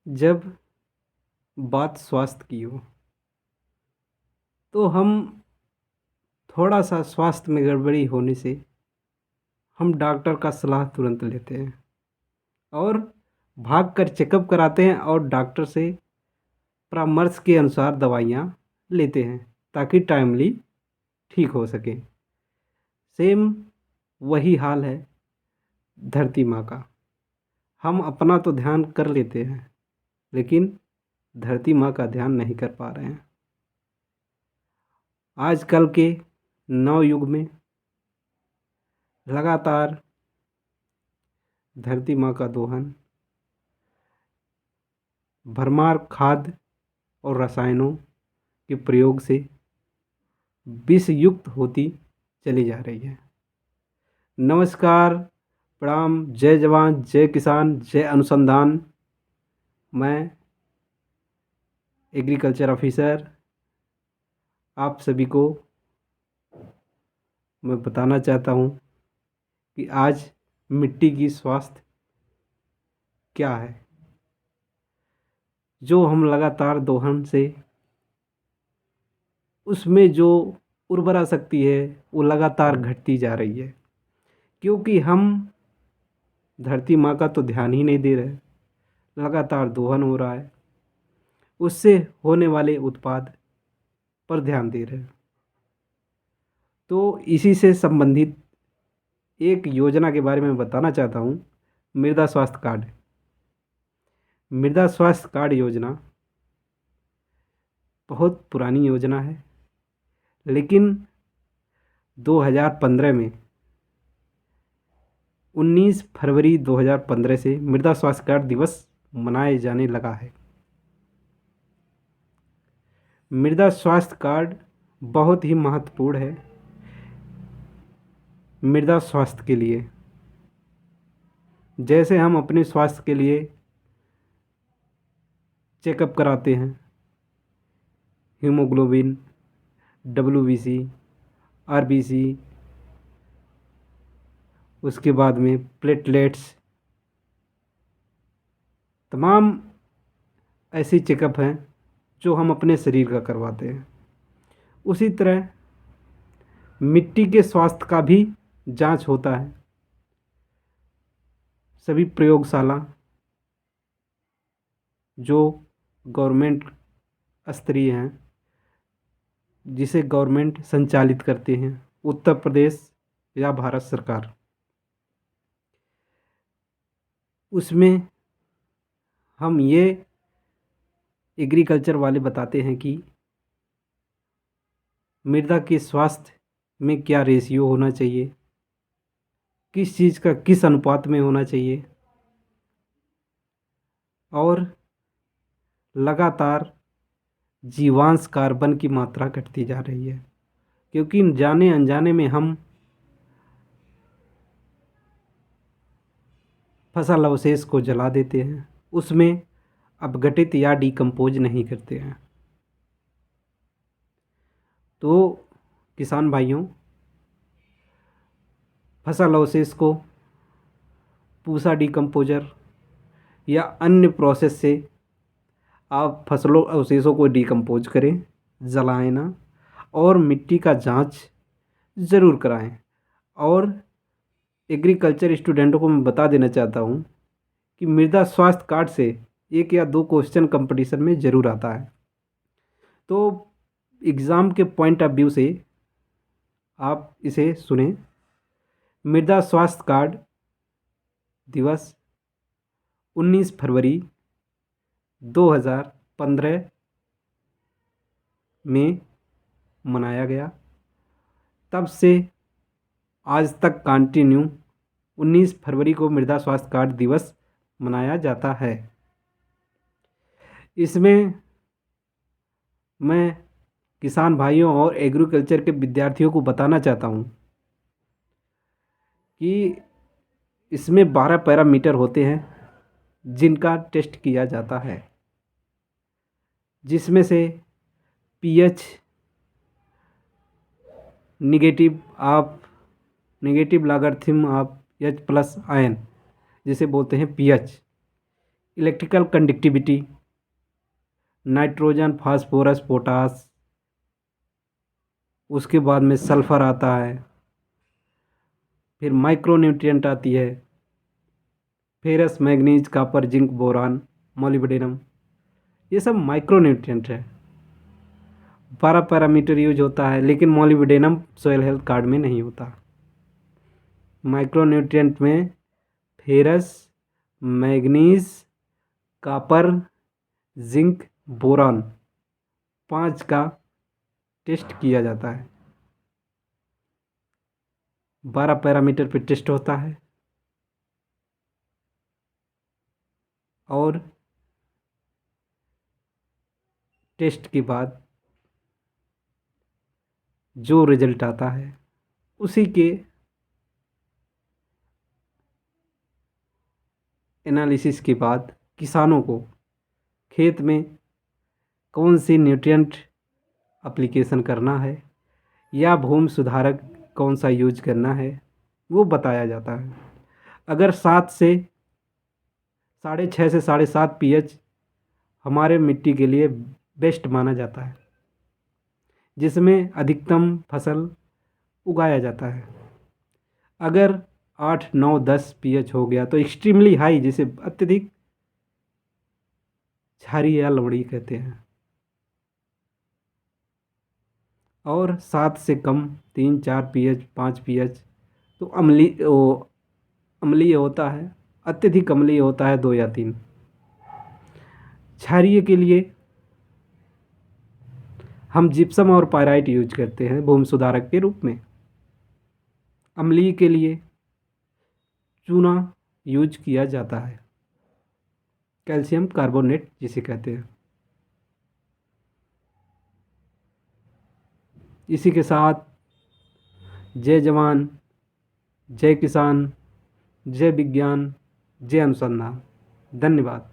जब बात स्वास्थ्य की हो तो हम थोड़ा सा स्वास्थ्य में गड़बड़ी होने से हम डॉक्टर का सलाह तुरंत लेते हैं और भाग कर चेकअप कराते हैं और डॉक्टर से परामर्श के अनुसार दवाइयाँ लेते हैं ताकि टाइमली ठीक हो सके। सेम वही हाल है धरती माँ का। हम अपना तो ध्यान कर लेते हैं लेकिन धरती माँ का ध्यान नहीं कर पा रहे हैं। आजकल के नवयुग में लगातार धरती माँ का दोहन भरमार खाद और रसायनों के प्रयोग से विष युक्त होती चली जा रही है। नमस्कार, प्रणाम, जय जवान जय किसान जय अनुसंधान। मैं एग्रीकल्चर ऑफिसर आप सभी को मैं बताना चाहता हूँ कि आज मिट्टी की स्वास्थ्य क्या है। जो हम लगातार दोहन से उसमें जो उर्वरा शक्ति है वो लगातार घटती जा रही है क्योंकि हम धरती माँ का तो ध्यान ही नहीं दे रहे। लगातार दोहन हो रहा है, उससे होने वाले उत्पाद पर ध्यान दे रहे हैं। तो इसी से संबंधित एक योजना के बारे में बताना चाहता हूँ, मृदा स्वास्थ्य कार्ड। मृदा स्वास्थ्य कार्ड योजना बहुत पुरानी योजना है लेकिन 2015 में 19 फरवरी 2015 से मृदा स्वास्थ्य कार्ड दिवस मनाए जाने लगा है। मृदा स्वास्थ्य कार्ड बहुत ही महत्वपूर्ण है मृदा स्वास्थ्य के लिए। जैसे हम अपने स्वास्थ्य के लिए चेकअप कराते हैं, हीमोग्लोबिन, डब्ल्यूबीसी, आरबीसी, उसके बाद में प्लेटलेट्स, तमाम ऐसी चेकअप हैं जो हम अपने शरीर का करवाते हैं। उसी तरह मिट्टी के स्वास्थ्य का भी जांच होता है। सभी प्रयोगशाला जो गवर्नमेंट स्तरीय हैं, जिसे गवर्नमेंट संचालित करते हैं, उत्तर प्रदेश या भारत सरकार, उसमें हम ये एग्रीकल्चर वाले बताते हैं कि मृदा के स्वास्थ्य में क्या रेशियो होना चाहिए, किस चीज़ का किस अनुपात में होना चाहिए और लगातार जीवांश कार्बन की मात्रा घटती जा रही है क्योंकि जाने अनजाने में हम फसल अवशेष को जला देते हैं, उसमें अपघटित या डिकम्पोज नहीं करते हैं। तो किसान भाइयों, फसल अवशेष को पूसा डिकम्पोजर या अन्य प्रोसेस से आप फसलों अवशेषों को डिकम्पोज करें, जलाएं ना, और मिट्टी का जांच ज़रूर कराएं। और एग्रीकल्चर स्टूडेंटों को मैं बता देना चाहता हूँ कि मृदा स्वास्थ्य कार्ड से 1 या 2 क्वेश्चन कंपटीशन में ज़रूर आता है। तो एग्ज़ाम के पॉइंट ऑफ व्यू से आप इसे सुने। मृदा स्वास्थ्य कार्ड दिवस 19 फरवरी 2015 में मनाया गया। तब से आज तक कंटिन्यू 19 फरवरी को मृदा स्वास्थ्य कार्ड दिवस मनाया जाता है। इसमें मैं किसान भाइयों और एग्रीकल्चर के विद्यार्थियों को बताना चाहता हूँ कि इसमें 12 पैरामीटर होते हैं जिनका टेस्ट किया जाता है, जिसमें से pH negative logarithm of H+ ion जिसे बोलते हैं pH, electrical conductivity, nitrogen, phosphorus, potash, उसके बाद में सल्फ़र आता है, फिर माइक्रोन्यूट्रिएंट आती है, ferrous, manganese, copper, zinc, boron, molybdenum, ये सब माइक्रोन्यूट्रिएंट है। 12 पैरामीटर यूज होता है, लेकिन मोलिब्डेनम सॉइल हेल्थ कार्ड में नहीं होता। माइक्रोन्यूट्रिएंट में ferrous, manganese, copper, zinc, boron 5 का टेस्ट किया जाता है। 12 पैरामीटर पे टेस्ट होता है और टेस्ट के बाद जो रिजल्ट आता है उसी के एनालिसिस के बाद किसानों को खेत में कौन सी न्यूट्रिएंट एप्लीकेशन करना है या भूमि सुधारक कौन सा यूज करना है वो बताया जाता है। अगर 7 से 6.5 से 7.5 pH हमारे मिट्टी के लिए बेस्ट माना जाता है, जिसमें अधिकतम फसल उगाया जाता है। अगर 8, 9, 10 pH हो गया तो एक्सट्रीमली हाई, जिसे अत्यधिक क्षारीय या लवणीय कहते हैं। और 7 से कम 3, 4 pH, 5 pH तो अम्लीय होता है, अत्यधिक अम्लीय होता है 2 या 3। क्षारीय के लिए हम जिप्सम और पायराइट यूज करते हैं भूमि सुधारक के रूप में। अम्लीय के लिए चूना यूज किया जाता है, कैल्शियम कार्बोनेट जिसे कहते हैं। इसी के साथ जय जवान, जय किसान, जय विज्ञान, जय अनुसंधान। धन्यवाद।